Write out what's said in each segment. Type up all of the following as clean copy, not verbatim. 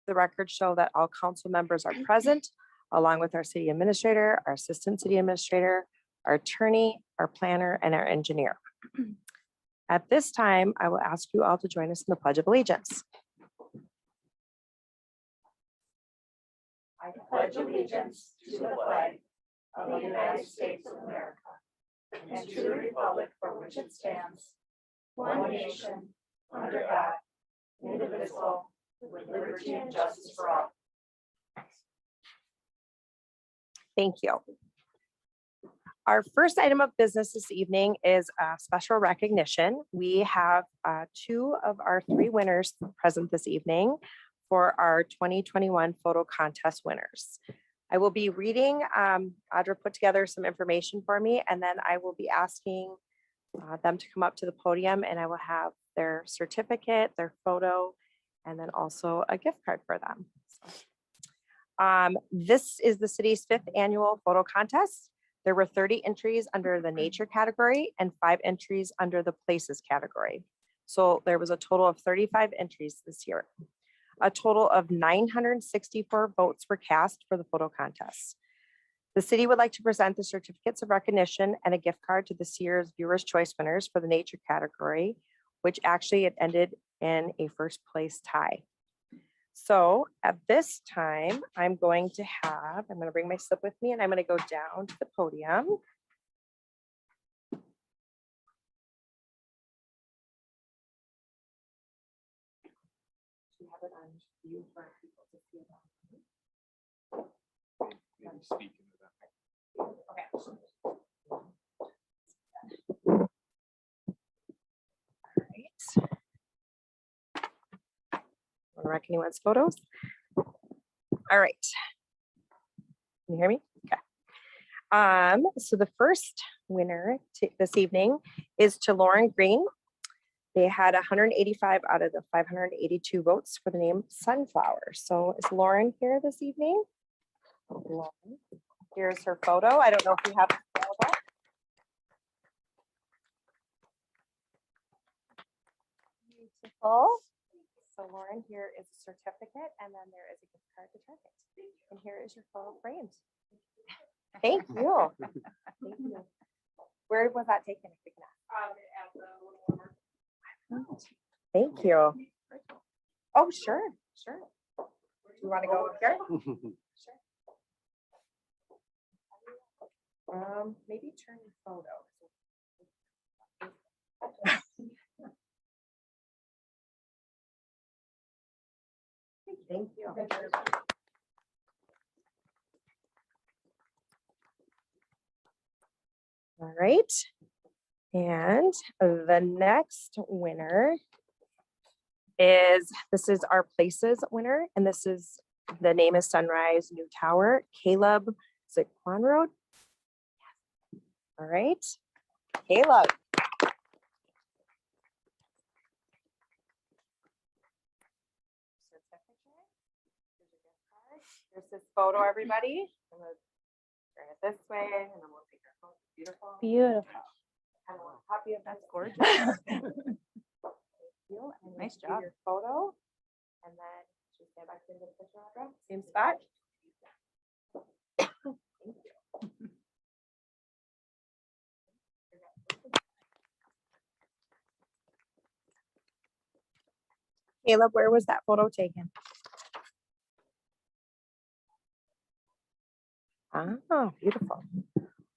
The records show that all council members are present, along with our city administrator, our assistant city administrator, our attorney, our planner, and our engineer. At this time, I will ask you all to join us in the Pledge of Allegiance. I pledge allegiance to the flag of the United States of America and to the republic for which it stands, one nation, under God, indivisible, with liberty and justice for all. Thank you. Our first item of business this evening is a special recognition. We have two of our three winners present this evening for our 2021 photo contest winners. I will be reading, Audra put together some information for me, and then I will be asking them to come up to the podium, and I will have their certificate, their photo, and then also a gift card for them. This is the city's 5th annual photo contest. There were 30 entries under the nature category and 5 entries under the places category. So there was a total of 35 entries this year. A total of 964 votes were cast for the photo contest. The city would like to present the certificates of recognition and a gift card to this year's Viewers' Choice winners for the nature category, which actually it ended in a first place tie. So at this time, I'm going to bring my slip with me, and I'm going to go down to the podium. Have it on view for people to see it. Maybe speak into that. Okay. All right. Want to wreck anyone's photos? All right. Can you hear me? Okay. So the first winner this evening is to Lauren Green. They had 185 out of the 582 votes for the name Sunflower. So is Lauren here this evening? Lauren. Here's her photo. I don't know if you have it available. Beautiful. So Lauren, here is a certificate, and then there is a gift card to Target. And here is your photo framed. Thank you. Thank you. Where was that taken? At the little warmer. Thank you. Oh, sure. You want to go up here? Sure. Maybe turn your photo. Thank you. All right. And the next winner this is our places winner, and the name is Sunrise New Tower. Caleb, is it Conroad? All right, Caleb. Here's this photo, everybody. I'm gonna turn it this way, and then we'll take our photo. Beautiful. Beautiful. And a copy of That's gorgeous. Nice job. Your photo, and then just stand back into the picture, Audra. Same spot. Thank you. Caleb, where was that photo taken? Oh, beautiful.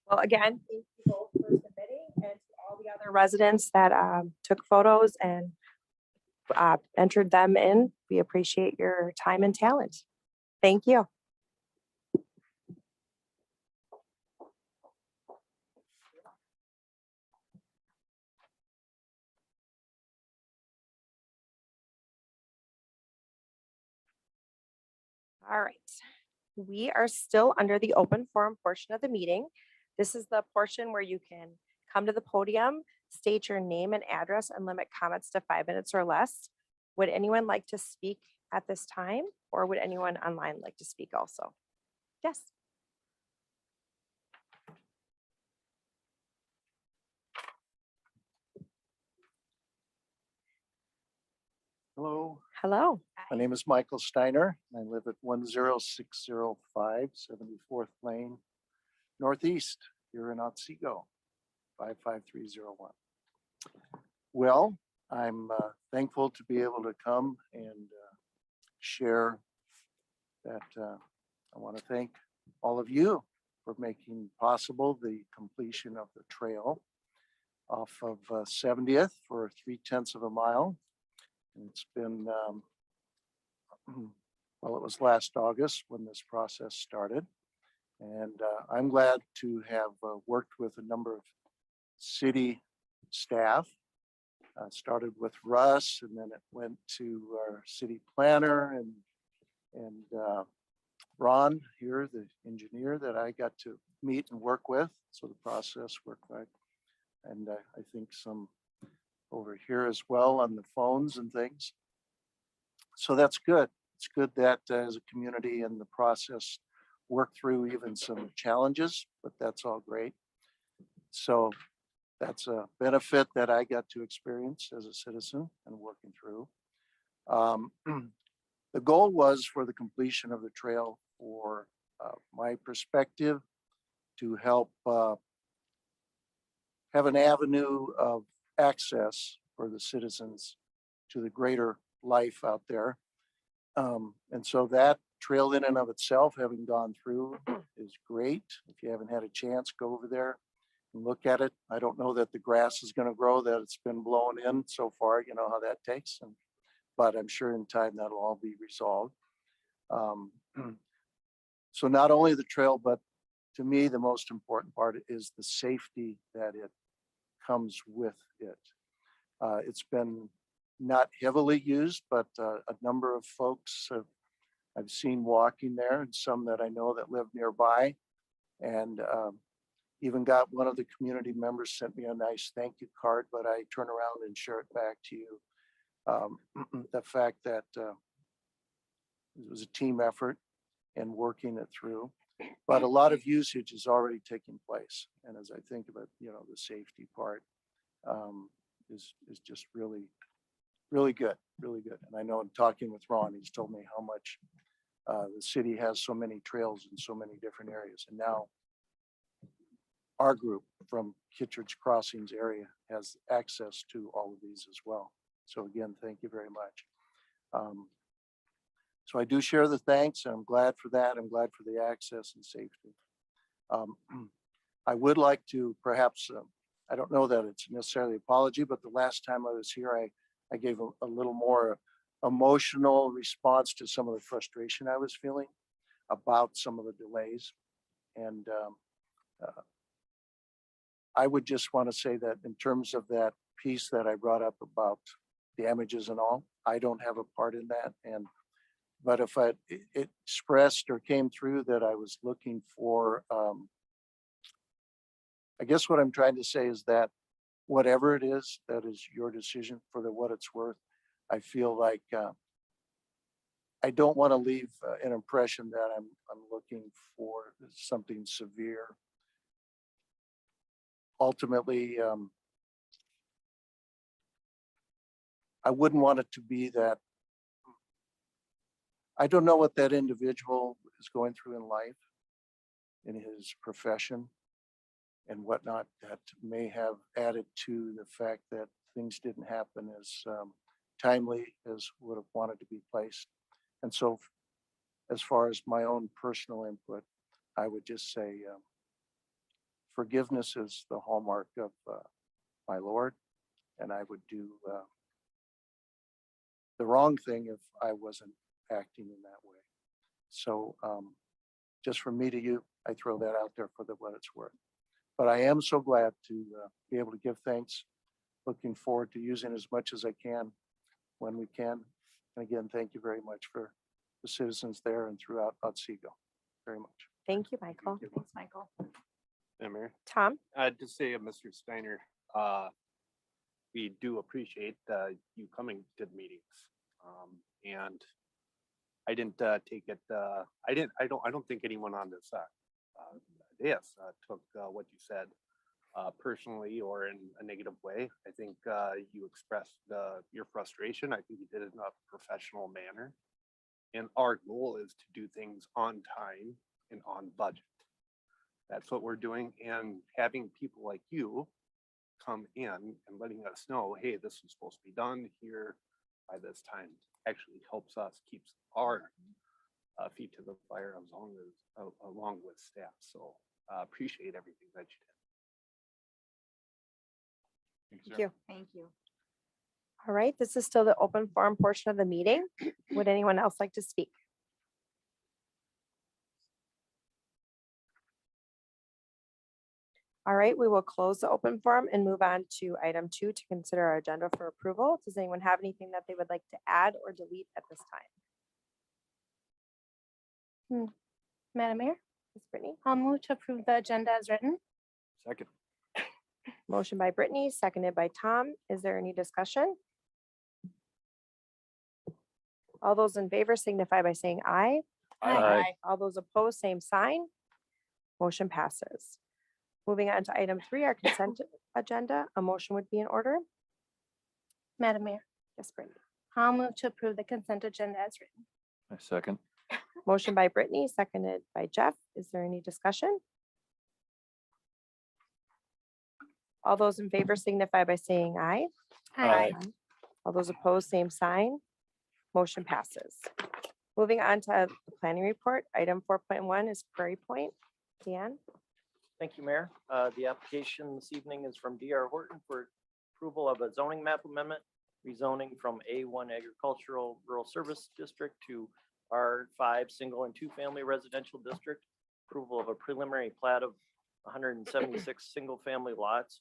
Well, again, thank you both for submitting, and to all the other residents that took photos and entered them in. We appreciate your time and talent. Thank you. All right. We are still under the open forum portion of the meeting. This is the portion where you can come to the podium, state your name and address, and limit comments to 5 minutes or less. Would anyone like to speak at this time, or would anyone online like to speak also? Yes. Hello. Hello. Hi. My name is Michael Steiner. And I live at 10605 74th Lane Northeast here in Otsego, 55301. Well, I'm thankful to be able to come and share that. I want to thank all of you for making possible the completion of the trail off of 70th for 3/10 of a mile. And it's been, well, it was last August when this process started. And I'm glad to have worked with a number of city staff. Started with Russ, and then it went to our city planner and Ron here, the engineer that I got to meet and work with. So the process worked right. And I think some over here as well on the phones and things. So that's good. It's good that as a community and the process work through even some challenges, but that's all great. So that's a benefit that I got to experience as a citizen and working through. The goal was for the completion of the trail for my perspective to help have an avenue of access for the citizens to the greater life out there. And so that trail in and of itself, having gone through, is great. If you haven't had a chance, go over there and look at it. I don't know that the grass is going to grow, that it's been blown in so far, you know how that takes. But I'm sure in time that'll all be resolved. So not only the trail, but to me, the most important part is the safety that it comes with it. It's been not heavily used, but a number of folks I've seen walking there, and some that I know that live nearby. And even got one of the community members sent me a nice thank you card, but I turn around and share it back to you. The fact that it was a team effort and working it through, but a lot of usage is already taking place. And as I think about, you know, the safety part is just really, really good, really good. And I know in talking with Ron, he's told me how much the city has so many trails in so many different areas. And now our group from Kittredge Crossings area has access to all of these as well. So again, thank you very much. So I do share the thanks, and I'm glad for that. I'm glad for the access and safety. I would like to perhaps, I don't know that it's necessarily apology, but the last time I was here, I gave a little more emotional response to some of the frustration I was feeling about some of the delays. And I would just want to say that in terms of that piece that I brought up about damages and all, I don't have a part in that. But if it expressed or came through that I was looking for, I guess what I'm trying to say is that whatever it is, that is your decision for what it's worth. I feel like I don't want to leave an impression that I'm looking for something severe. Ultimately, I wouldn't want it to be that. I don't know what that individual is going through in life, in his profession and whatnot, that may have added to the fact that things didn't happen as timely as would have wanted to be placed. And so as far as my own personal input, I would just say forgiveness is the hallmark of my Lord, and I would do the wrong thing if I wasn't acting in that way. So just from me to you, I throw that out there for what it's worth. But I am so glad to be able to give thanks. Looking forward to using as much as I can when we can. And again, thank you very much for the citizens there and throughout Otsego. Very much. Thank you, Michael. Thanks, Michael. Yeah, Mayor. Tom? To say, Mr. Steiner, we do appreciate you coming to the meetings. And I didn't take it. I don't think anyone on this dais took what you said personally or in a negative way. I think you expressed your frustration. I think you did it in a professional manner. And our goal is to do things on time and on budget. That's what we're doing. And having people like you come in and letting us know, hey, this is supposed to be done here by this time actually helps us, keeps our feet to the fire along with staff. So appreciate everything that you did. Thank you. Thank you. All right, this is still the open forum portion of the meeting. Would anyone else like to speak? All right, we will close the open forum and move on to item 2 to consider our agenda for approval. Does anyone have anything that they would like to add or delete at this time? Madam Mayor, Ms. Brittany, I'll move to approve the agenda as written. Second. motion by Brittany, seconded by Tom. Is there any discussion? All those in favor signify by saying aye. Aye. All those opposed, same sign. Motion passes. Moving on to item 3, our consent agenda. A motion would be in order. Madam Mayor, Yes, Brittany. I'll move to approve the consent agenda as written. I second. Motion by Brittany, seconded by Jeff. Is there any discussion? All those in favor signify by saying aye. Aye. All those opposed, same sign. Motion passes. Moving on to the planning report, item 4.1 is Prairie Point. Dan, Thank you, Mayor. The application this evening is from DR Horton for approval of a zoning map amendment, rezoning from A1 Agricultural Rural Service District to R5 Single and 2-Family Residential District. Approval of a preliminary plat of 176 single-family lots.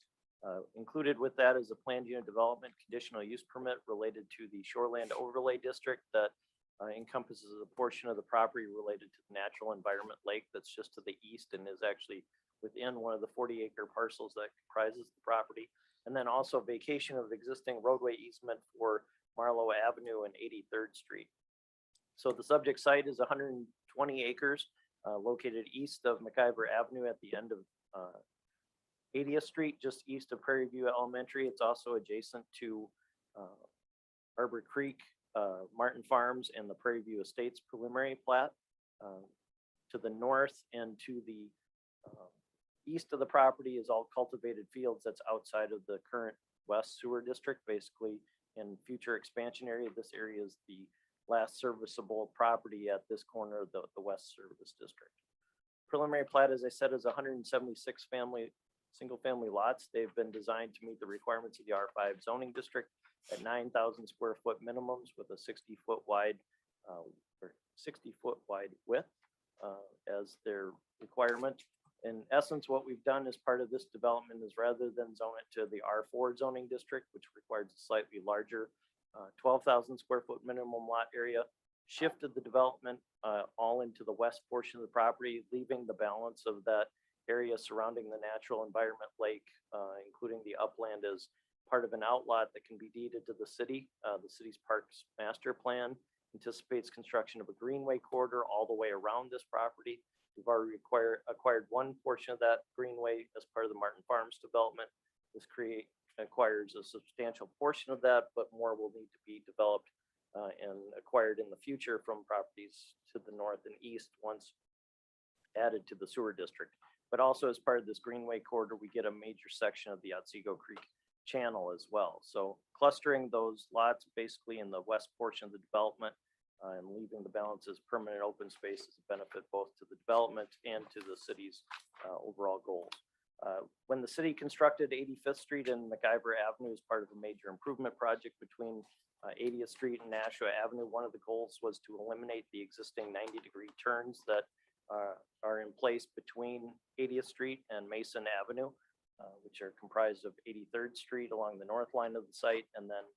Included with that is a planned unit development conditional use permit related to the Shoreland Overlay District that encompasses a portion of the property related to the natural environment lake that's just to the east and is actually within one of the 40-acre parcels that comprises the property. And then also vacation of existing roadway easement for Marlowe Avenue and 83rd Street. So the subject site is 120 acres located east of McIver Avenue at the end of 80th Street, just east of Prairie View Elementary. It's also adjacent to Arbor Creek, Martin Farms, and the Prairie View Estates preliminary plat. To the north and to the east of the property is all cultivated fields that's outside of the current West Sewer District. Basically, in future expansion area, this area is the last serviceable property at this corner of the West Service District. Preliminary plat, as I said, is 176 single-family lots. They've been designed to meet the requirements of the R5 zoning district at 9,000 square foot minimums with a 60-foot wide or 60-foot wide width as their requirement. In essence, what we've done as part of this development is rather than zone it to the R4 zoning district, which requires a slightly larger 12,000 square foot minimum lot area, shifted the development all into the west portion of the property, leaving the balance of that area surrounding the natural environment lake, including the upland, as part of an outlot that can be deeded to the city. The city's parks master plan anticipates construction of a greenway corridor all the way around this property. We've already acquired one portion of that greenway as part of the Martin Farms development. This acquires a substantial portion of that, but more will need to be developed and acquired in the future from properties to the north and east once added to the sewer district. But also as part of this greenway corridor, we get a major section of the Otsego Creek channel as well. So clustering those lots basically in the west portion of the development and leaving the balance as permanent open space is a benefit both to the development and to the city's overall goals. When the city constructed 85th Street and McIver Avenue as part of a major improvement project between 80th Street and Nashua Avenue, one of the goals was to eliminate the existing 90-degree turns that are in place between 80th Street and Mason Avenue, which are comprised of 83rd Street along the north line of the site, and then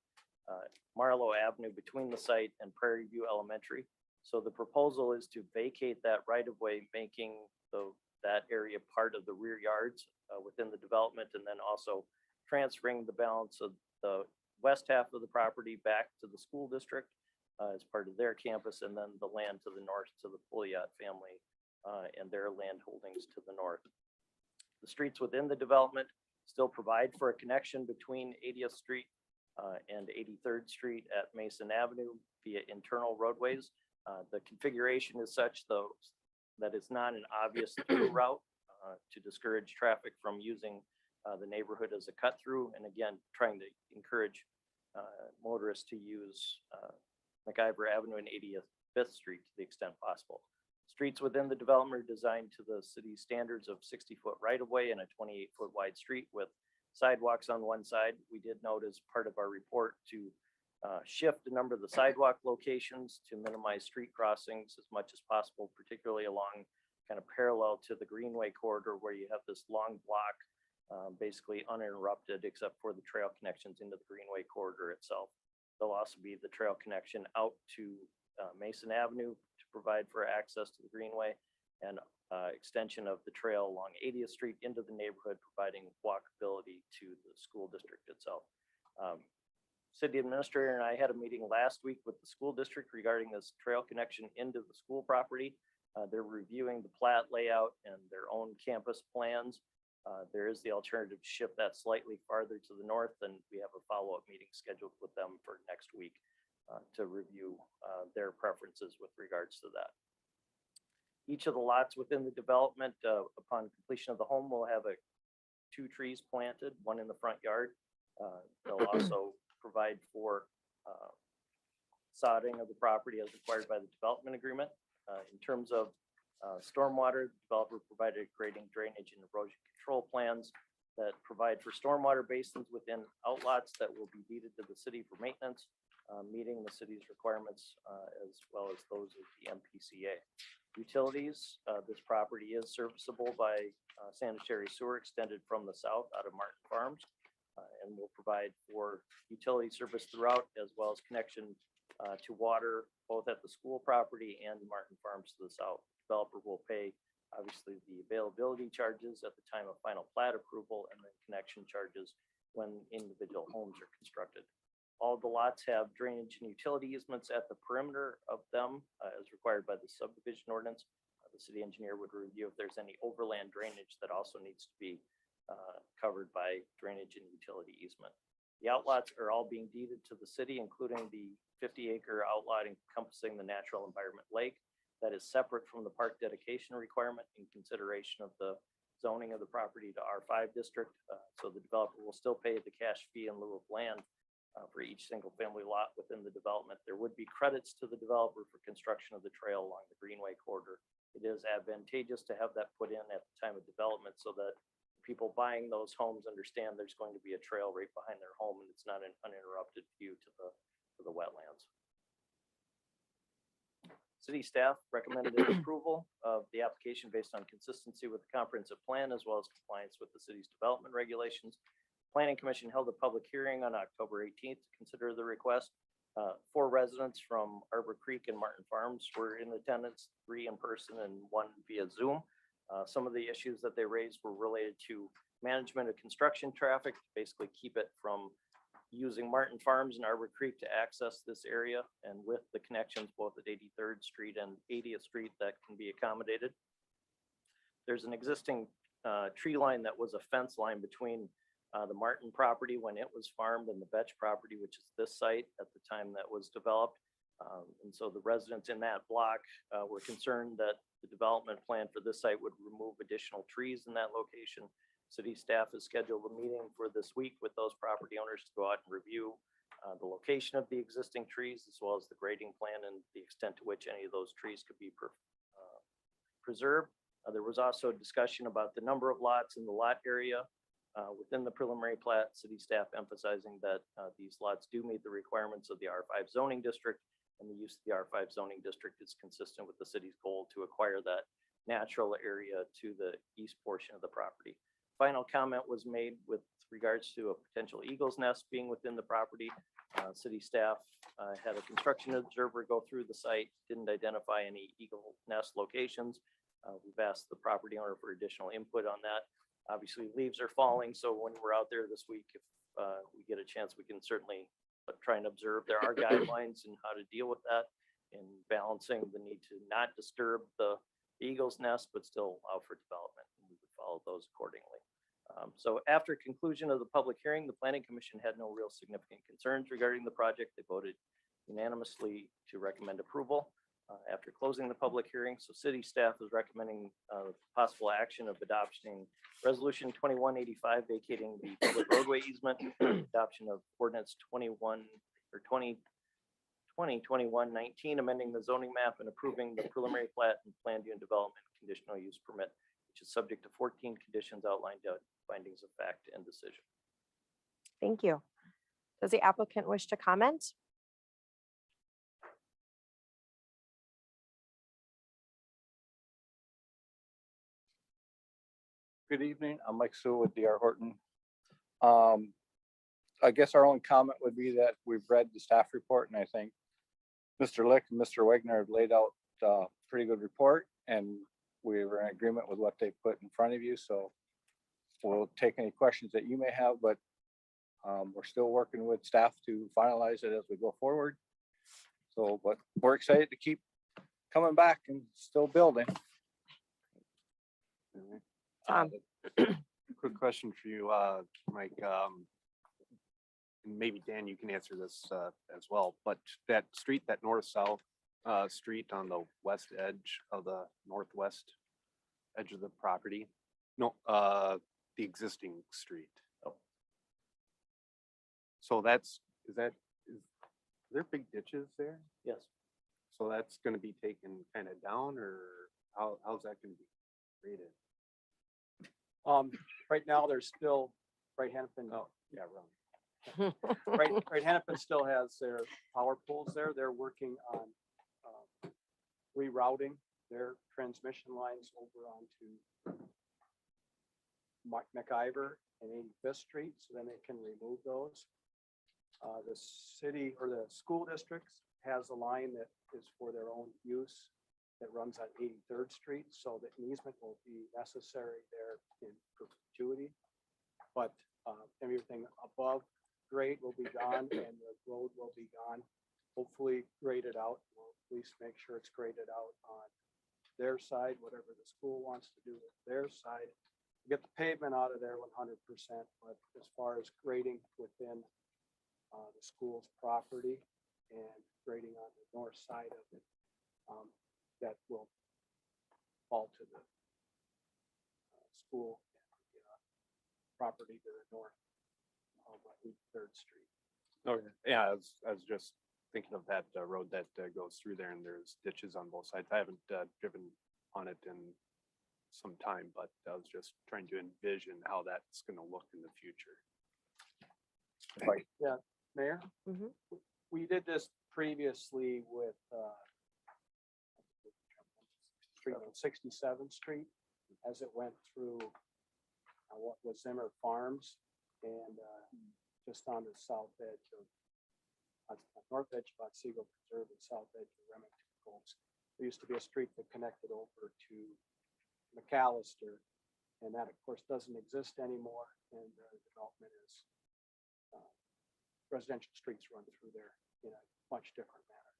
Marlowe Avenue between the site and Prairie View Elementary. So the proposal is to vacate that right-of-way, making that area part of the rear yards within the development, and then also transferring the balance of the west half of the property back to the school district as part of their campus, and then the land to the north to the Pouliot family and their land holdings to the north. The streets within the development still provide for a connection between 80th Street and 83rd Street at Mason Avenue via internal roadways. The configuration is such though that it's not an obvious through route to discourage traffic from using the neighborhood as a cut through. And again, trying to encourage motorists to use McIver Avenue and 85th Street to the extent possible. Streets within the development are designed to the city's standards of 60-foot right-of-way and a 28-foot wide street with sidewalks on one side. We did note as part of our report to shift the number of the sidewalk locations to minimize street crossings as much as possible, particularly along kind of parallel to the Greenway corridor where you have this long block, basically uninterrupted except for the trail connections into the Greenway corridor itself. There'll also be the trail connection out to Mason Avenue to provide for access to the Greenway and extension of the trail along 80th Street into the neighborhood, providing walkability to the school district itself. City administrator and I had a meeting last week with the school district regarding this trail connection into the school property. They're reviewing the plat layout and their own campus plans. There is the alternative to shift that slightly farther to the north, and we have a follow-up meeting scheduled with them for next week to review their preferences with regards to that. Each of the lots within the development, upon completion of the home, will have 2 trees planted, one in the front yard. They'll also provide for sodding of the property as required by the development agreement. In terms of stormwater, the developer provided grading, drainage, and erosion control plans that provide for stormwater basins within outlots that will be deeded to the city for maintenance, meeting the city's requirements as well as those of the MPCA. Utilities, this property is serviceable by sanitary sewer extended from the south out of Martin Farms and will provide for utility service throughout as well as connection to water both at the school property and Martin Farms to the south. Developer will pay obviously the availability charges at the time of final plat approval and then connection charges when individual homes are constructed. All the lots have drainage and utility easements at the perimeter of them as required by the subdivision ordinance. The city engineer would review if there's any overland drainage that also needs to be covered by drainage and utility easement. The outlots are all being deeded to the city, including the 50-acre outlot encompassing the natural environment lake that is separate from the park dedication requirement in consideration of the zoning of the property to R5 district. So the developer will still pay the cash fee in lieu of land for each single family lot within the development. There would be credits to the developer for construction of the trail along the Greenway corridor. It is advantageous to have that put in at the time of development so that people buying those homes understand there's going to be a trail right behind their home and it's not an uninterrupted view to the wetlands. City staff recommended approval of the application based on consistency with the comprehensive plan as well as compliance with the city's development regulations. Planning Commission held a public hearing on October 18th to consider the request. 4 residents from Arbor Creek and Martin Farms were in attendance, 3 in person and 1 via Zoom. Some of the issues that they raised were related to management of construction traffic, to basically keep it from using Martin Farms and Arbor Creek to access this area, and with the connections both at 83rd Street and 80th Street that can be accommodated. There's an existing tree line that was a fence line between the Martin property when it was farmed and the Betch property, which is this site at the time that was developed. And so the residents in that block were concerned that the development plan for this site would remove additional trees in that location. City staff has scheduled a meeting for this week with those property owners to go out and review the location of the existing trees as well as the grading plan and the extent to which any of those trees could be preserved. There was also a discussion about the number of lots in the lot area within the preliminary plat, city staff emphasizing that these lots do meet the requirements of the R5 zoning district, and the use of the R5 zoning district is consistent with the city's goal to acquire that natural area to the east portion of the property. Final comment was made with regards to a potential eagle's nest being within the property. City staff had a construction observer go through the site, didn't identify any eagle nest locations. We've asked the property owner for additional input on that. Obviously, leaves are falling, so when we're out there this week, if we get a chance, we can certainly try and observe. There are guidelines in how to deal with that and balancing the need to not disturb the eagle's nest, but still allow for development. And we would follow those accordingly. So after conclusion of the public hearing, the planning commission had no real significant concerns regarding the project. They voted unanimously to recommend approval. After closing the public hearing, so city staff is recommending possible action of adopting resolution 2185 vacating the public roadway easement, adoption of ordinance 2021-19, amending the zoning map and approving the preliminary plat and planned unit development conditional use permit, which is subject to 14 conditions outlined in findings of fact and decision. Thank you. Does the applicant wish to comment? Good evening. I'm Mike Sewell with DR Horton. I guess our only comment would be that we've read the staff report and I think Mr. Lick and Mr. Wagner have laid out a pretty good report and we were in agreement with what they put in front of you. So we'll take any questions that you may have, but we're still working with staff to finalize it as we go forward. So, but we're excited to keep coming back and still building. Tom. Quick question for you, Mike. And maybe Dan, you can answer this as well, but that street, that north-south street on the west edge of the northwest edge of the property, no, the existing street. Oh. So is there big ditches there? Yes. So that's gonna be taken kind of down, or how's that gonna be graded? Right now, there's still, right Hennepin, Oh, yeah, wrong. right Hennepin still has their power poles there. They're working on rerouting their transmission lines over onto McIver and 85th Street, so then they can remove those. The city or the school districts has a line that is for their own use that runs on 83rd Street, so that an easement will be necessary there in perpetuity. But everything above grade will be gone and the road will be gone, hopefully graded out. We'll at least make sure it's graded out on their side, whatever the school wants to do with their side. Get the pavement out of there 100%, but as far as grading within the school's property and grading on the north side of it, that will fall to the school and the property to the north of 83rd Street. Okay, yeah, I was just thinking of that road that goes through there, and there's ditches on both sides. I haven't driven on it in some time, but I was just trying to envision how that's gonna look in the future. Mayor? Mhm. We did this previously with street on 67th Street as it went through what was Zimmer Farms and just on the south edge of north edge of Otsego Preserve and south edge of Remington Coves. There used to be a street that connected over to McAllister, and that of course doesn't exist anymore, and development is residential streets run through there in a much different manner.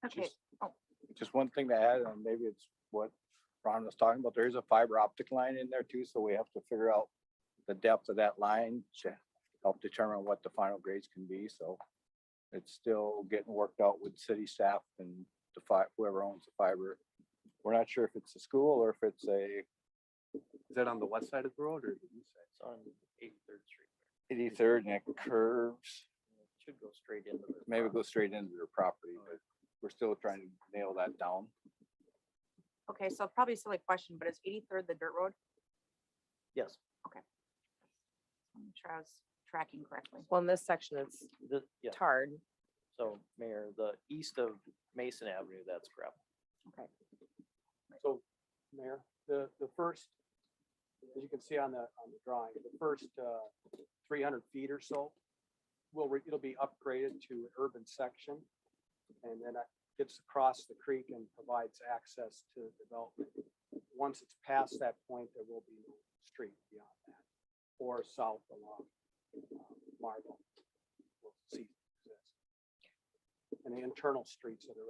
Okay, Just one thing to add, and maybe it's what Ron was talking about, there is a fiber optic line in there too, so we have to figure out the depth of that line to help determine what the final grades can be, so it's still getting worked out with city staff and whoever owns the fiber. We're not sure if it's a school or if it's a Is that on the west side of the road or the east side? It's on 83rd Street. 83rd and it curves, It should go straight into the. maybe go straight into their property, but we're still trying to nail that down. okay, so probably a silly question, but is 83rd the dirt road? Yes, I'm sure I was tracking correctly. Well, in this section, it's yeah. tarred. So Mayor, the east of Mason Avenue, that's gravel. So, Mayor, the first, as you can see on the drawing, the first 300 feet or so, it'll be upgraded to an urban section, and then it gets across the creek and provides access to development. Once it's past that point, there will be no street beyond that, or south along Marble. We'll see this. And the internal streets of the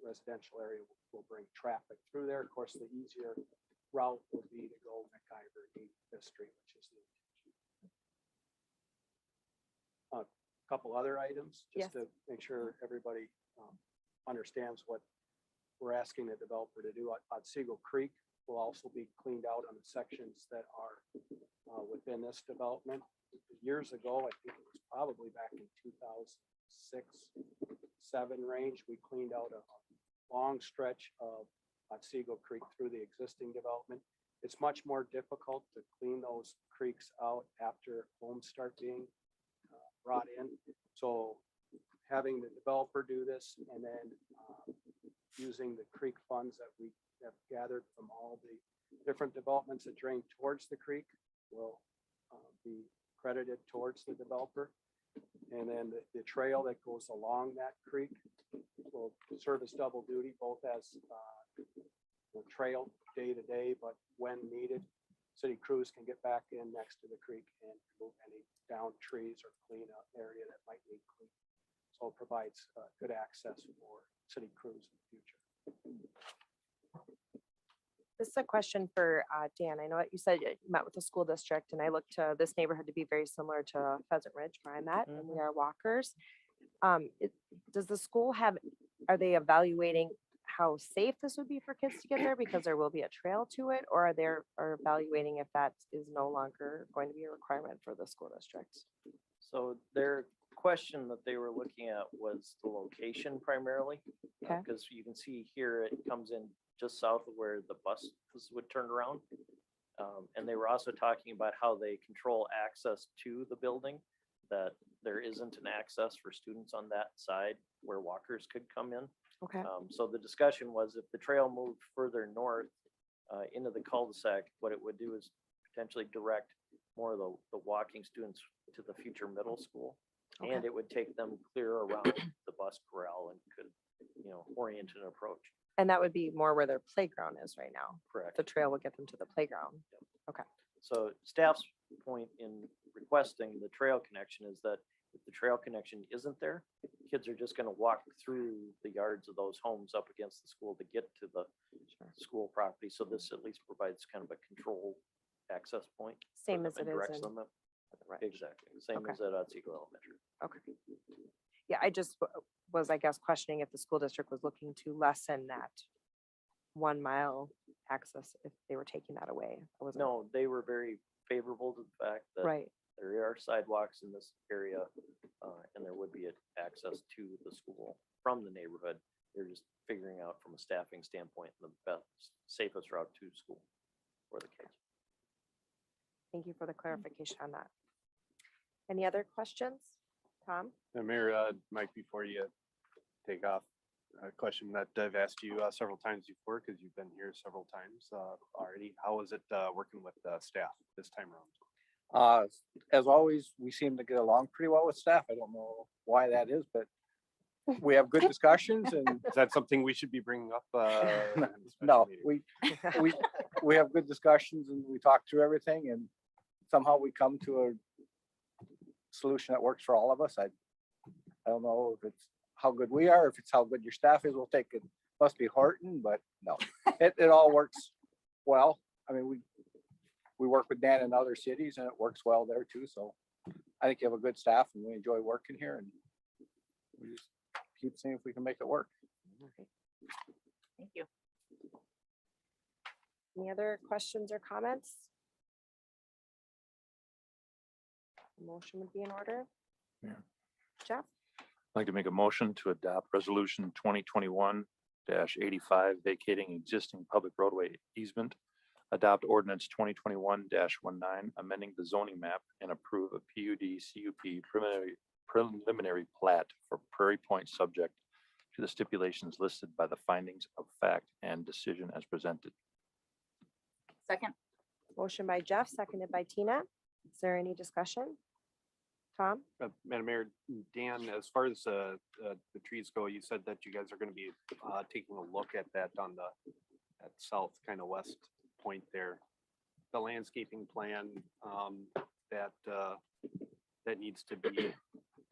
residential area will bring traffic through there. Of course, the easier route would be to go McIver, 85th Street, which is the couple other items, Yes. just to make sure everybody understands what we're asking the developer to do. Otsego Creek will also be cleaned out on the sections that are within this development. Years ago, I think it was probably back in 2006-7 range, we cleaned out a long stretch of Otsego Creek through the existing development. It's much more difficult to clean those creeks out after homes start being brought in. So having the developer do this and then using the creek funds that we have gathered from all the different developments that drain towards the creek will be credited towards the developer. And then the trail that goes along that creek will serve as double duty, both as the trail day to day, but when needed, city crews can get back in next to the creek and remove any down trees or clean up area that might need clean. So it provides good access for city crews in the future. This is a question for Dan. I know that you said you met with the school district, and I looked to this neighborhood to be very similar to Pheasant Ridge where I'm at, and we are walkers. Does the school have, are they evaluating how safe this would be for kids to get there because there will be a trail to it, or are evaluating if that is no longer going to be a requirement for the school district? So their question that they were looking at was the location primarily. Okay. Because you can see here, it comes in just south of where the buses would turn around. And they were also talking about how they control access to the building, that there isn't an access for students on that side where walkers could come in. Okay, So the discussion was if the trail moved further north into the cul-de-sac, what it would do is potentially direct more of the walking students to the future middle school. Okay. And it would take them clear around the bus corral and could, orient and approach. and that would be more where their playground is right now. Correct. The trail will get them to the playground. So staff's point in requesting the trail connection is that if the trail connection isn't there, kids are just gonna walk through the yards of those homes up against the school to get to the Sure. school property. So this at least provides kind of a control access point. for Same them as it and is directs in, them up. right. Exactly, same Okay. as at Otsego Elementary. Okay. Yeah, I just was, I guess, questioning if the school district was looking to lessen that 1 mile access if they were taking that away. I wasn't- No, they were very favorable to the fact that Right, there are sidewalks in this area, and there would be access to the school from the neighborhood. They're just figuring out from a staffing standpoint, the best, safest route to school for the kids. thank you for the clarification on that. Any other questions? Tom? And Mayor, Mike, before you take off, a question that I've asked you several times before, because you've been here several times already. How is it working with staff this time around? As always, we seem to get along pretty well with staff. I don't know why that is, but we have good discussions and Is that something we should be bringing up? in the special no, meeting? we have good discussions and we talk through everything and somehow we come to a solution that works for all of us. I don't know if it's how good we are, if it's how good your staff is, we'll take it. Must be Horton, but no, it all works well. I mean, we work with Dan in other cities and it works well there too. So I think you have a good staff and we enjoy working here and we just keep seeing if we can make it work. Thank you. Any other questions or comments? Motion would be in order. Yeah. Jeff? I'd like to make a motion to adopt resolution 2021-85 vacating existing public roadway easement. Adopt ordinance 2021-19 amending the zoning map and approve a PUD CUP preliminary plat for Prairie Point subject to the stipulations listed by the findings of fact and decision as presented. Second. Motion by Jeff, seconded by Tina. Is there any discussion? Tom? Madam Mayor, Dan, as far as the trees go, you said that you guys are going to be taking a look at that on that south kind of west point there. The landscaping plan that needs to be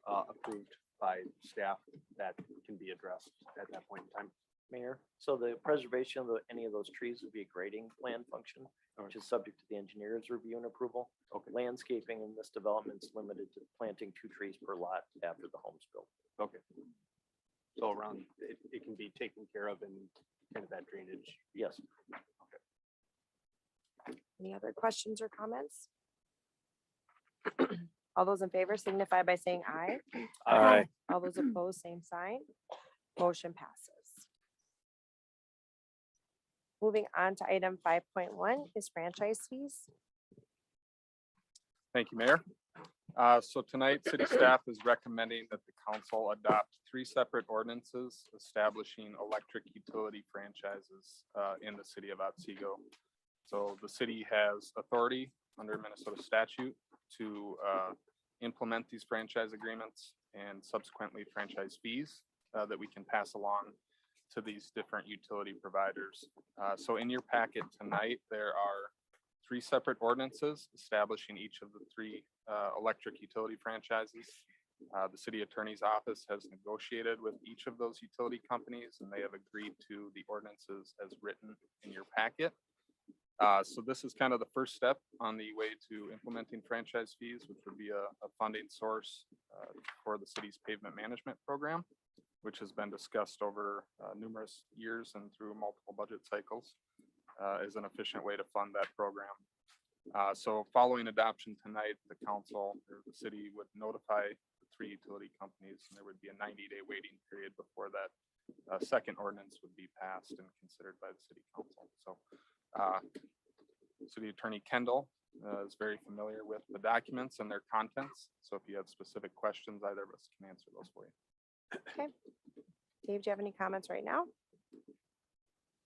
approved by staff, that can be addressed at that point in time. Mayor, so the preservation of any of those trees would be a grading plan function, which is subject to the engineer's review and approval. Okay. Landscaping in this development is limited to planting 2 trees per lot after the home's built. Okay. So around, it can be taken care of in kind of that drainage. Yes. Any other questions or comments? All those in favor signify by saying aye. Aye. All those opposed, same sign. Motion passes. Moving on to item 5.1 is franchise fees. Thank you, Mayor. So tonight, city staff is recommending that the council adopt 3 separate ordinances establishing electric utility franchises in the city of Otsego. So the city has authority under Minnesota statute to implement these franchise agreements and subsequently franchise fees that we can pass along to these different utility providers. So in your packet tonight, there are 3 separate ordinances establishing each of the 3 electric utility franchises. The city attorney's office has negotiated with each of those utility companies, and they have agreed to the ordinances as written in your packet. So this is kind of the first step on the way to implementing franchise fees, which would be a funding source for the city's pavement management program, which has been discussed over numerous years and through multiple budget cycles as an efficient way to fund that program. So following adoption tonight, the council or the city would notify the 3 utility companies, and there would be a 90-day waiting period before that second ordinance would be passed and considered by the city council. So City Attorney Kendall is very familiar with the documents and their contents. So if you have specific questions, either of us can answer those for you. Okay. Dave, do you have any comments right now?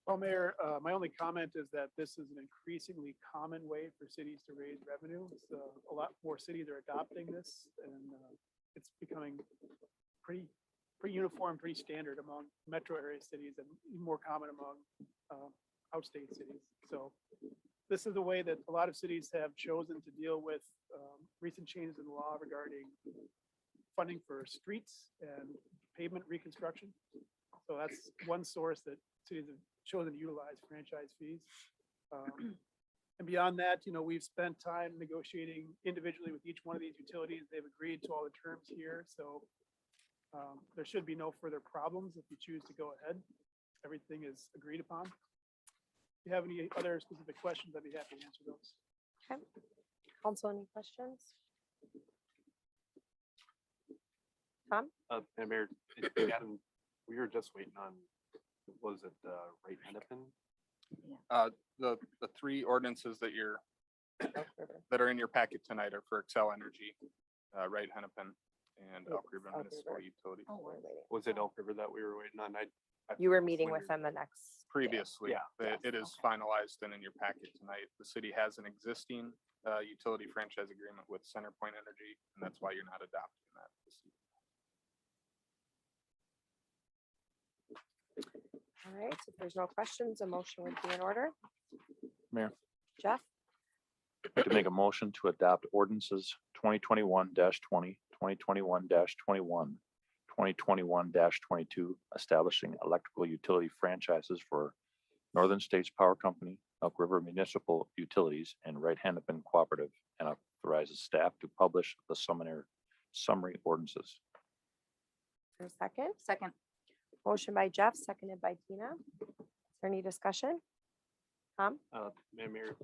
Well, Mayor, my only comment is that this is an increasingly common way for cities to raise revenue. So a lot more cities are adopting this, and it's becoming pretty uniform, pretty standard among metro area cities and even more common among outstate cities. So this is a way that a lot of cities have chosen to deal with recent changes in the law regarding funding for streets and pavement reconstruction. So that's one source that cities have chosen to utilize franchise fees. And beyond that, we've spent time negotiating individually with each one of these utilities. They've agreed to all the terms here. So there should be no further problems if you choose to go ahead. Everything is agreed upon. If you have any other specific questions, I'd be happy to answer those. Okay. Council, any questions? Tom? And Mayor, Adam, we were just waiting on, was it right Hennepin? The 3 ordinances that are in your packet tonight are for Excel Energy, Wright Hennepin, and Elk River Elk Municipal River. Utility. We're waiting. Was it Elk River that we were waiting on? You were meeting with them the next. Previously, Yeah. it is finalized and in your packet tonight. The city has an existing utility franchise agreement with CenterPoint Energy, and that's why you're not adopting that this evening. All right, if there's no questions, a motion would be in order. Mayor. Jeff? I'd like to make a motion to adopt ordinances 2021-20, 2021-21, 2021-22, establishing electrical utility franchises for Northern States Power Company, Elk River Municipal Utilities, and Wright Hennepin Cooperative, and authorizes staff to publish the summary ordinances. For a second? Second. Motion by Jeff, seconded by Tina. Is there any discussion? Tom? Mayor,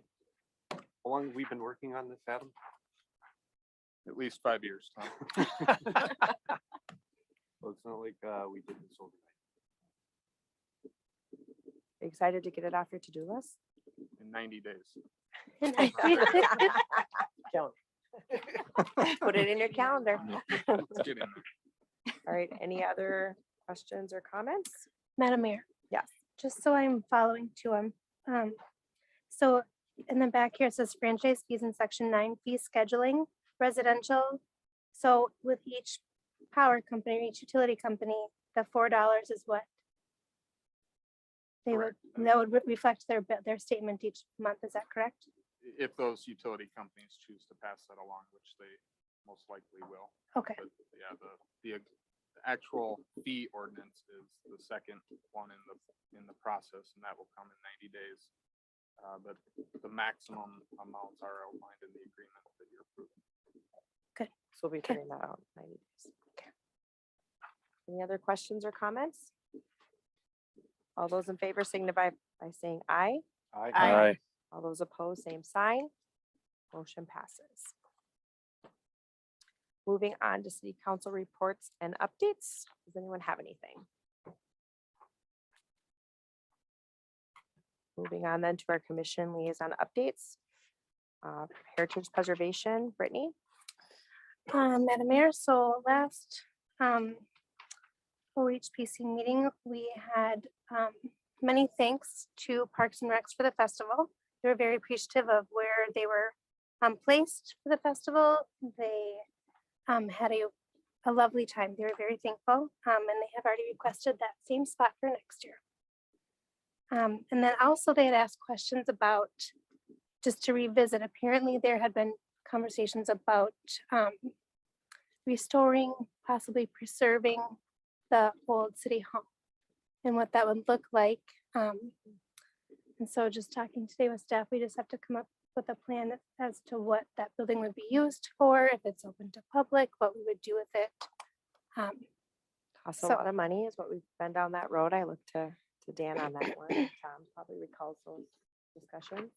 how long have we been working on this, Adam? At least 5 years, Tom. Well, it's not like we did this overnight. Excited to get it off your to-do list? In 90 days. Put it in your calendar. Let's get in there. All right, any other questions or comments? Madam Mayor. Yes. Just so I'm following to so in the back here, it says franchise fees in section 9, fee scheduling, residential. So with each power company, or each utility company, the $4 is what they would, that would reflect their statement each month. Is that correct? If those utility companies choose to pass that along, which they most likely will. Okay. But yeah, the actual fee ordinance is the second one in the process, and that will come in 90 days. But the maximum amounts are outlined in the agreement that you're approving. So we'll be putting that out in 90 days. Okay. Any other questions or comments? All those in favor signify by saying aye. Aye. All those opposed, same sign. Motion passes. Moving on to city council reports and updates. Does anyone have anything? Moving on then to our commission liaison updates. Heritage Preservation, Brittany. Madam Mayor, so last OHPC meeting, we had many thanks to Parks and Recs for the festival. They were very appreciative of where they were placed for the festival. They had a lovely time. They were very thankful, and they have already requested that same spot for next year. And then also they had asked questions about, just to revisit, apparently there had been conversations about restoring, possibly preserving the old city hall and what that would look like. And so just talking today with staff, we just have to come up with a plan as to what that building would be used for, if it's open to public, what we would do with it. Costs a So- lot of money is what we've been down that road. I looked to Dan on that one. Tom probably recalls those discussions.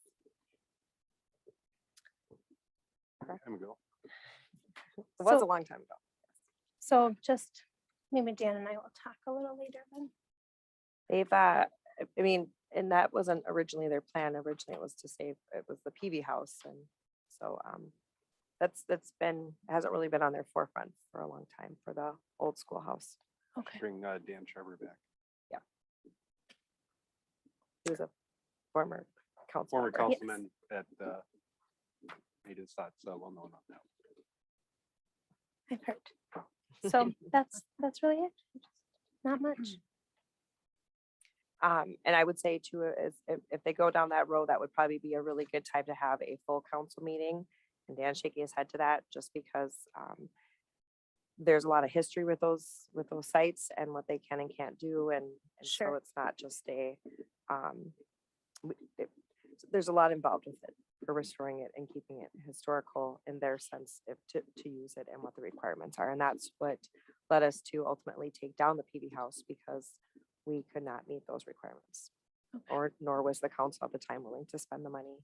Time ago. It was a So- long time ago. So just maybe Dan and I will talk a little later then. They've, I mean, and that wasn't originally their plan. Originally it was to save, it was the PV house. And so that's been, hasn't really been on their forefront for a long time for the old schoolhouse. Okay. Bring Dan Trevor back. He was a former council. Former member. Yes. councilman at, made his thoughts well known on that. I've heard. So that's really it. Not much. And I would say too, is if they go down that road, that would probably be a really good time to have a full council meeting. And Dan shaking his head to that, just because there's a lot of history with those sites and what they can and can't do. And so Sure. it's not just a, there's a lot involved with it for restoring it and keeping it historical in their sense to use it and what the requirements are. And that's what led us to ultimately take down the PV house, because we could not meet those requirements. Okay. Nor was the council at the time willing to spend the money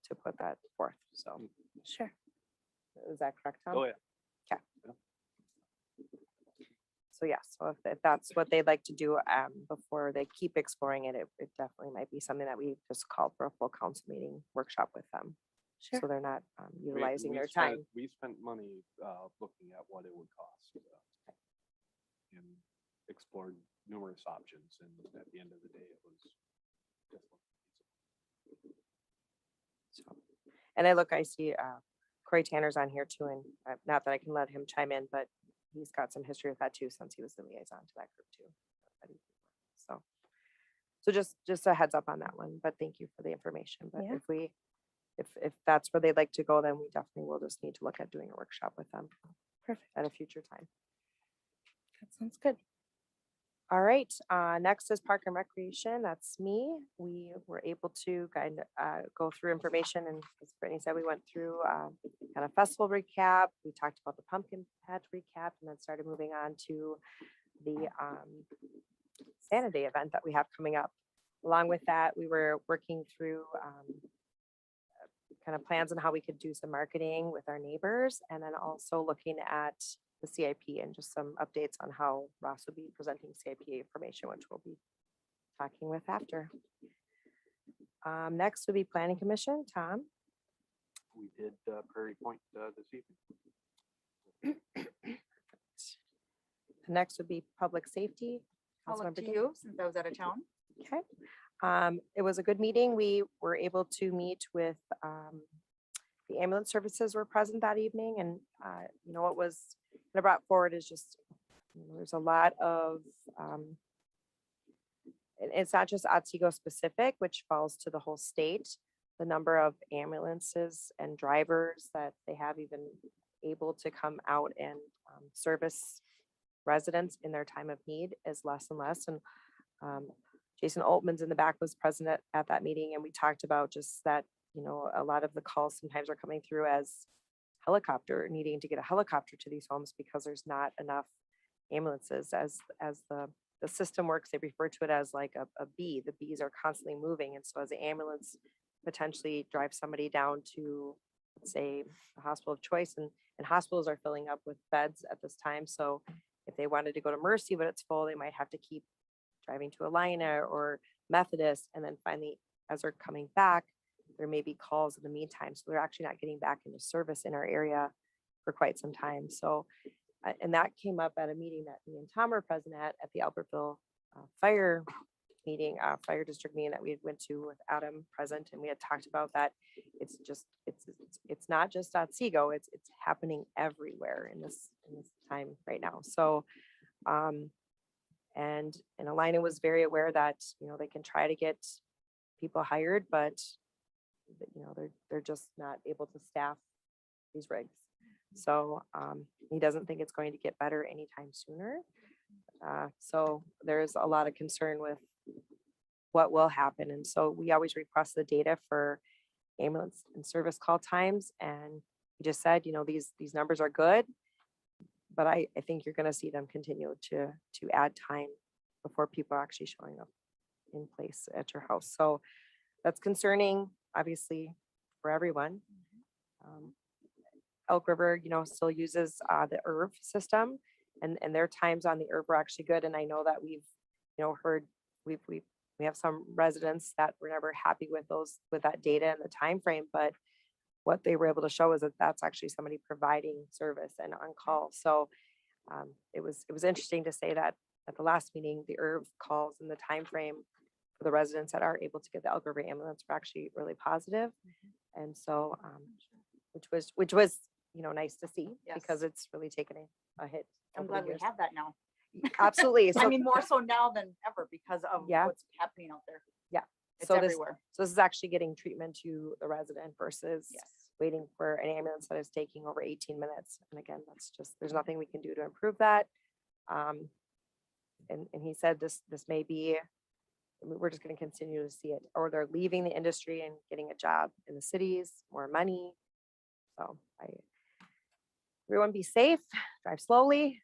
to put that forth. So Sure. is that correct, Tom? Oh, yeah. So yeah, so if that's what they'd like to do before they keep exploring it, it definitely might be something that we just call for a full council meeting workshop with them. Sure. So they're not We- utilizing we their spent- time. We spent money looking at what it would cost. And explored numerous options, and at the end of the day, it was definitely feasible. So, and I see Corey Tanner's on here too, and not that I can let him chime in, but he's got some history with that too, since he was the liaison to that group too. So just a heads up on that one, but thank you for the information. But Yeah. if that's where they'd like to go, then we definitely will just need to look at doing a workshop with them Perfect. at a future time. That sounds good. All right, next is Park and Recreation. That's me. We were able to go through information, and as Brittany said, we went through kind of festival recap. We talked about the pumpkin patch recap, and then started moving on to the Santa Day event that we have coming up. Along with that, we were working through kind of plans on how we could do some marketing with our neighbors, and then also looking at the CIP and just some updates on how Ross will be presenting CIP information, which we'll be talking with after. Next would be Planning Commission. Tom? We did Prairie Point this evening. Next would be Public Safety. I'll look to Councilmember Day. you since I was out of town. Okay. It was a good meeting. We were able to meet with the ambulance services were present that evening, and what was kind of brought forward is just there's a lot of and it's not just Otsego specific, which falls to the whole state. The number of ambulances and drivers that they have even able to come out and service residents in their time of need is less and less. And Jason Altman's in the back was present at that meeting, and we talked about just that, you know, a lot of the calls sometimes are coming through as helicopter, needing to get a helicopter to these homes because there's not enough ambulances. As the system works, they refer to it as like a bee. The bees are constantly moving. And so as the ambulance potentially drives somebody down to, let's say, a hospital of choice, and hospitals are filling up with beds at this time. So if they wanted to go to Mercy, but it's full, they might have to keep driving to Alina or Methodist. And then finally, as they're coming back, there may be calls in the meantime. So they're actually not getting back into service in our area for quite some time. So, and that came up at a meeting that me and Tom were present at the Albertville fire meeting, fire district meeting that we had went to with Adam present. And we had talked about that. It's just, it's not just Otsego, it's happening everywhere in this time right now. So, and Alina was very aware that, you know, they can try to get people hired, but you know, they're just not able to staff these rigs. So he doesn't think it's going to get better anytime sooner. So there's a lot of concern with what will happen. And so we always request the data for ambulance and service call times. And he just said, you know, these numbers are good, but I think you're going to see them continue to add time before people are actually showing up in place at your house. So that's concerning, obviously, for everyone. Elk River, you know, still uses the IRV system, and their times on the IRV were actually good. And I know that we've, you know, heard we have some residents that were never happy with that data and the time frame, but what they were able to show is that that's actually somebody providing service and on call. So it was interesting to say that at the last meeting, the IRV calls and the time frame for the residents that are able to get the Elk River ambulance were actually really positive. And so, which was, you know, nice to see, because it's really taken a hit. I'm over the glad we years. have that now. Absolutely. I So, mean, more so now than ever because of Yeah. what's happening out there. Yeah. It's so everywhere. this is actually getting treatment to the resident versus Yes. waiting for an ambulance that is taking over 18 minutes. And again, that's just, there's nothing we can do to improve that. And he said this may be, I mean, we're just going to continue to see it, or they're leaving the industry and getting a job in the cities, more money. So everyone be safe, drive slowly.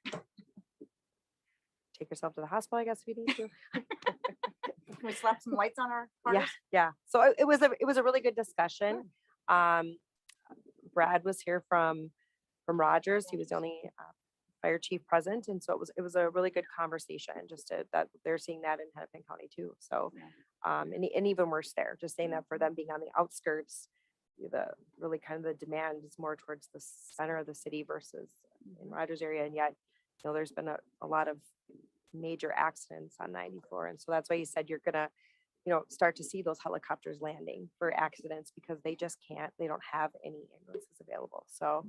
Take yourself to the hospital, I guess, if you need to. Can we slap some lights on our Yeah, cars? yeah. So it was a really good discussion. Brad was here from Rogers. He was the only fire chief present, and so it was a really good conversation. Just that they're seeing that in Hennepin County too. So, and even worse there, just saying that for them being on the outskirts, the really kind of the demand is more towards the center of the city versus in Rogers area, and yet, you know, there's been a lot of major accidents on 94, and so that's why he said you're gonna, you know, start to see those helicopters landing for accidents because they just can't, they don't have any ambulances available. So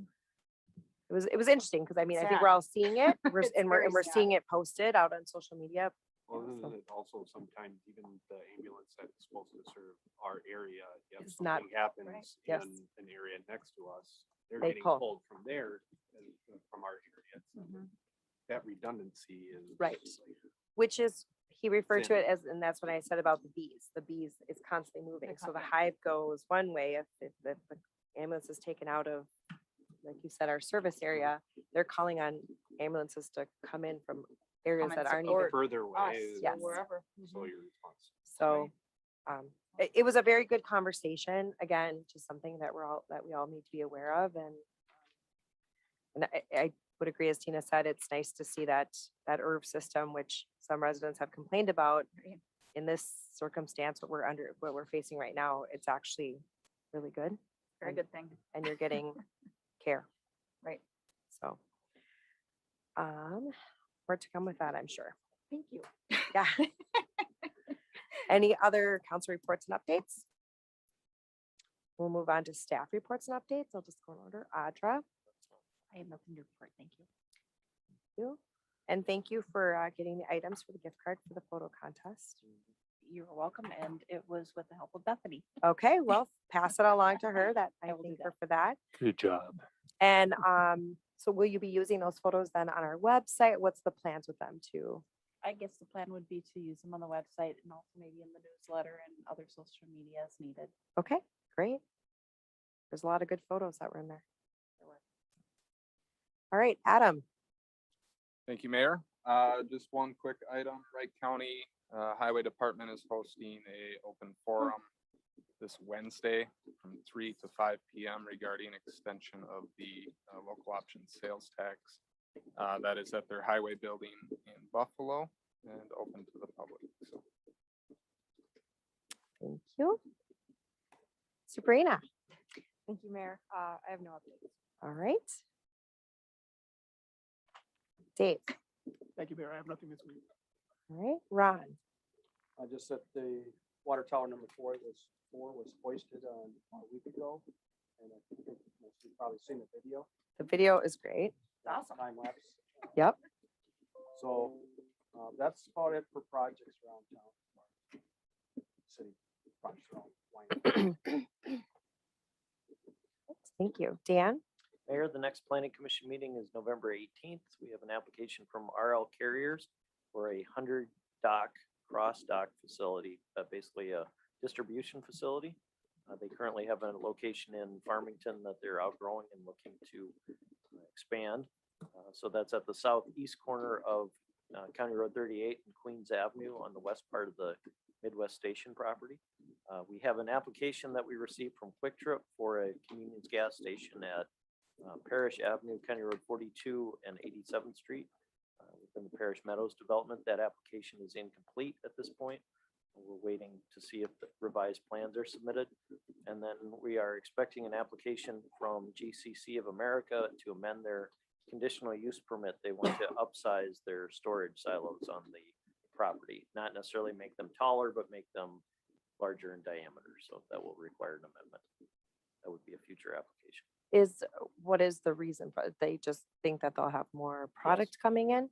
it was interesting because I mean, I think we're all seeing it, It's and very we're sad. seeing it posted out on social media. Well, So- isn't it also sometimes even the ambulance that's supposed to serve our area, if It's not- something happens Right. Yes. in an area next to us, they're They getting pull. pulled from there and from our area. So Mhm. that redundancy is. Right. Which is, he referred to Thin. it as, and that's what I said about the bees. The bees is constantly moving. They're So the con- hive goes one way. If the ambulance is taken out of, like you said, our service area, they're calling on ambulances to come in from areas Come that and aren't even. support Further Us, away. or Yes. wherever. So Mhm. your response. So it was a very good conversation. Again, just something that we all need to be aware of. And I would agree, as Tina said, it's nice to see that IRV system, which some residents have complained about. Right. In this circumstance, what we're facing right now, it's actually really good, Very good thing. and you're getting care. Right. So more to come with that, I'm sure. Thank you. Yeah. Any other council reports and updates? We'll move on to staff reports and updates. I'll just go in order. Audra, I have nothing to report. Thank you. you. And thank you for getting the items for the gift card for the photo contest. You're welcome, and it was with the help of Bethany. Okay, well, pass it along to her. That I I will do thank her for that. Good job. And So will you be using those photos then on our website? What's the plans with them too? I guess the plan would be to use them on the website and also maybe in the newsletter and other social media as needed. Okay, great. There's a lot of good photos that were in there. All right, Adam. Thank you, Mayor. Just one quick item. Wright County Highway Department is hosting a open forum this Wednesday from 3 to 5 p.m. regarding extension of the local option sales tax. That is at their highway building in Buffalo and open to the public. So Thank you. Sabrina. Thank you, Mayor. I have no updates. All right. Dave. Thank you, Mayor. I have nothing this week. All right, Ron. Just that the water tower number four was hoisted a week ago. And I think most of you probably seen the video. The video is great. Awesome. Time lapse. Yep. So that's about it for projects around town. City projects around Wayne. Thank you. Dan. Mayor, the next planning commission meeting is November 18th. We have an application from RL Carriers for a 100-dock cross-dock facility, basically a distribution facility. They currently have a location in Farmington that they're outgrowing and looking to expand. So that's at the southeast corner of County Road 38 and Queens Avenue on the west part of the Midwest Station property. We have an application that we received from Quick Trip for a convenience gas station at Parish Avenue, County Road 42 and 87th Street within the Parish Meadows development. That application is incomplete at this point. We're waiting to see if the revised plans are submitted. And then we are expecting an application from GCC of America to amend their conditional use permit. They want to upsize their storage silos on the property, not necessarily make them taller, but make them larger in diameter. So that will require an amendment. That would be a future application. What is the reason for it? They just think that they'll have more product coming in?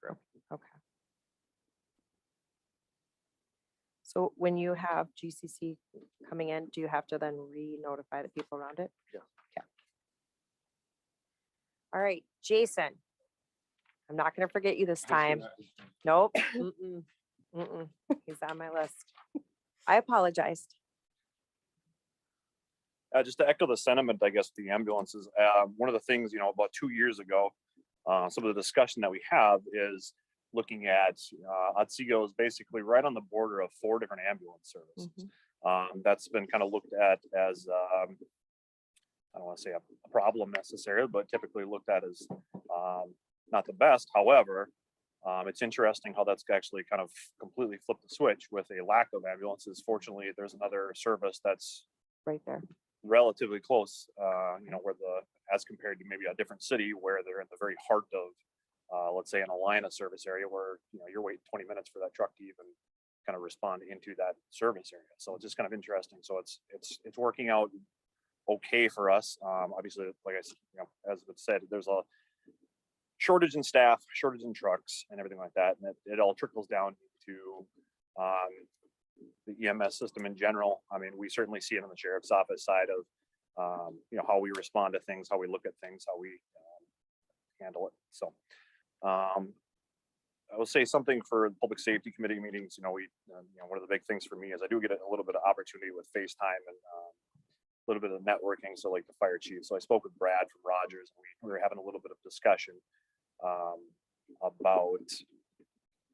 Correct. Okay. So when you have GCC coming in, do you have to then re-notify the people around it? Yeah. Okay. All right, Jason. I'm not gonna forget you this time. Nope. Mm-mm. Mm-mm. He's on my list. I apologized. Just to echo the sentiment, I guess, the ambulances, one of the things, about 2 years ago, some of the discussion that we have is looking at Otsego is basically right on the border of 4 different ambulance services. That's been kind of looked at as, I don't want to say a problem necessarily, but typically looked at as not the best. However, it's interesting how that's actually kind of completely flipped the switch with a lack of ambulances. Fortunately, there's another service that's Right there. relatively close, where as compared to maybe a different city where they're in the very heart of, let's say, an Alina service area where, you're waiting 20 minutes for that truck to even kind of respond into that service area. So it's just kind of interesting. So it's working out okay for us. Obviously, like I said, as it said, there's a shortage in staff, shortage in trucks and everything like that. And it all trickles down to the EMS system in general. I mean, we certainly see it on the sheriff's office side of, how we respond to things, how we look at things, how we handle it. So I will say something for the public safety committee meetings. One of the big things for me is I do get a little bit of opportunity with FaceTime and a little bit of networking. So like the fire chief. So I spoke with Brad from Rogers and we were having a little bit of discussion about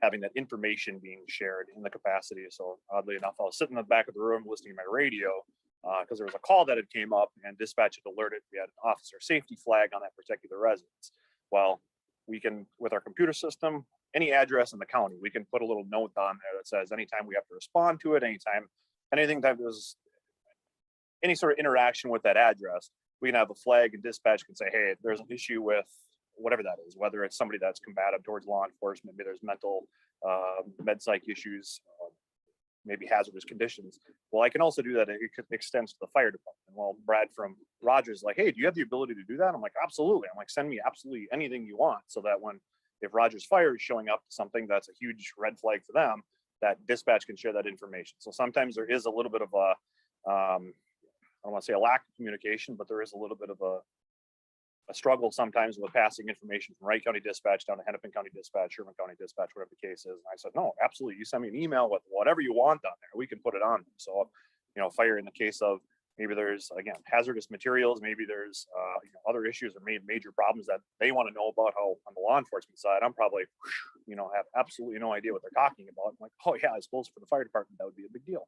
having that information being shared in the capacity. So oddly enough, I was sitting in the back of the room listening to my radio because there was a call that had came up and dispatch had alerted we had an officer safety flag on that particular residence. Well, we can, with our computer system, any address in the county, we can put a little note on there that says anytime we have to respond to it, anytime, anything that there's any sort of interaction with that address, we can have a flag and dispatch can say, hey, there's an issue with whatever that is, whether it's somebody that's combative towards law enforcement, maybe there's mental med psych issues, maybe hazardous conditions. Well, I can also do that. It extends to the fire department. Well, Brad from Rogers is like, hey, do you have the ability to do that? I'm like, absolutely. I'm like, send me absolutely anything you want, so that if Rogers Fire is showing up to something that's a huge red flag for them, that dispatch can share that information. So sometimes there is a little bit of a, I don't want to say a lack of communication, but there is a little bit of a a struggle sometimes with passing information from Wright County Dispatch down to Hennepin County Dispatch, Sherman County Dispatch, whatever the case is. And I said, no, absolutely. You send me an email with whatever you want on there. We can put it on. So, fire in the case of maybe there's, again, hazardous materials, maybe there's, other issues or major problems that they want to know about. How on the law enforcement side, I'm probably, have absolutely no idea what they're talking about. I'm like, oh yeah, I suppose for the fire department, that would be a big deal.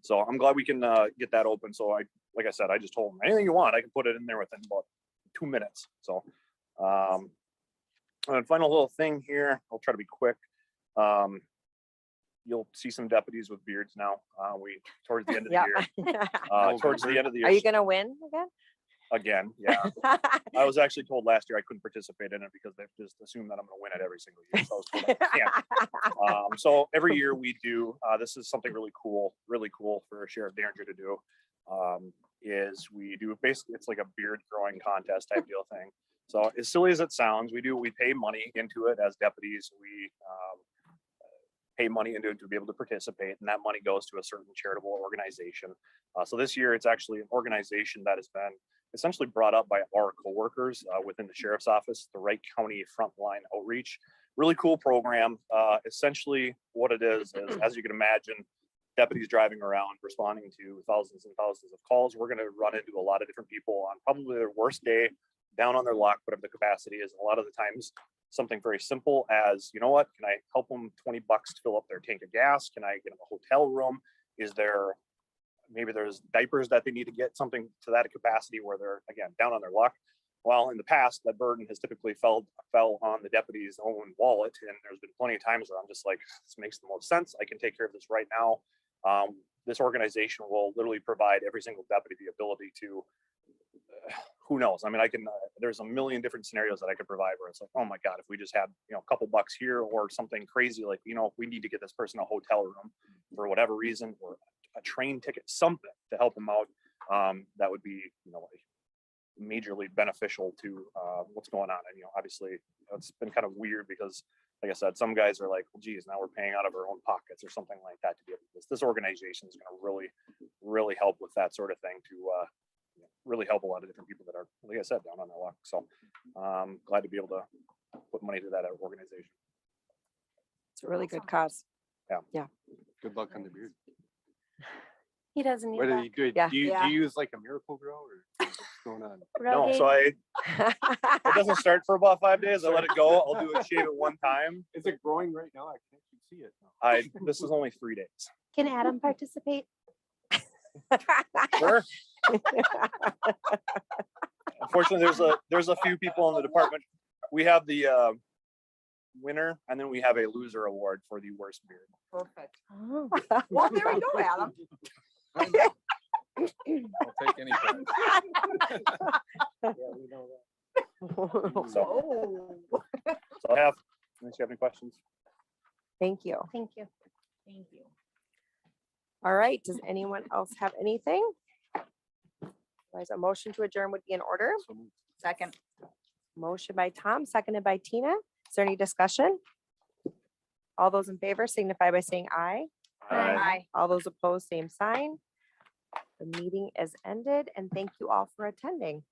So I'm glad we can get that open. So like I said, I just told them anything you want, I can put it in there within about 2 minutes. So, and final little thing here, I'll try to be quick. You'll see some deputies with beards now. Towards the end of the year, towards the end of the year. Are you gonna win Again, yeah. I was actually told last year I couldn't participate in it because they've just assumed that I'm going to win it every single year. So, I was told I can't. So every year we do, this is something really cool for Sheriff Derringer to do. Is we do basically, it's like a beard growing contest type deal thing. So as silly as it sounds, we pay money into it as deputies. We pay money into it to be able to participate, and that money goes to a certain charitable organization. So this year it's actually an organization that has been essentially brought up by our coworkers within the sheriff's office, the Wright County Frontline Outreach. Really cool program. Essentially what it is, as you can imagine, deputies driving around responding to thousands and thousands of calls. We're going to run into a lot of different people on probably their worst day, down on their luck, whatever the capacity is. And a lot of the times something very simple as, you know what, can I help them $20 to fill up their tank of gas? Can I get them a hotel room? Is there, maybe there's diapers that they need to get, something to that capacity where they're, again, down on their luck. Well, in the past, that burden has typically fell on the deputy's own wallet. And there's been plenty of times where I'm just like, this makes the most sense. I can take care of this right now. This organization will literally provide every single deputy the ability to, who knows? I mean, there's a million different scenarios that I could provide where it's like, oh my God, if we just had, a couple bucks here or something crazy, like, we need to get this person a hotel room for whatever reason, or a train ticket, something to help them out. That would be, majorly beneficial to what's going on. And, obviously it's been kind of weird because, like I said, some guys are like, well, geez, now we're paying out of our own pockets or something like that to be able to do this. This organization is going to really, really help with that sort of thing to really help a lot of different people that are, like I said, down on their luck. So glad to be able to put money to that organization. It's a really good cause. Good luck on the beard. He doesn't need What do that. you do? Yeah. Do you use like a Miracle Grow or what's going on? No, Rogaine. so it doesn't start for about 5 days. I let it go. I'll do it, shave it one time. Is it growing right now? I can't see it. This is only 3 days. Can Adam participate? Sure. Unfortunately, there's a few people in the department. We have the winner, and then we have a loser award for the worst beard. Perfect. Oh. Well, there we go, Adam. I'll take any prize. So I have, unless you have any questions. Thank you. Thank you. Thank you. All right. Does anyone else have anything? Otherwise, a motion to adjourn would be in order. Second. Motion by Tom, seconded by Tina. Is there any discussion? All those in favor signify by saying aye. Aye. All those opposed, same sign. The meeting is ended, and thank you all for attending.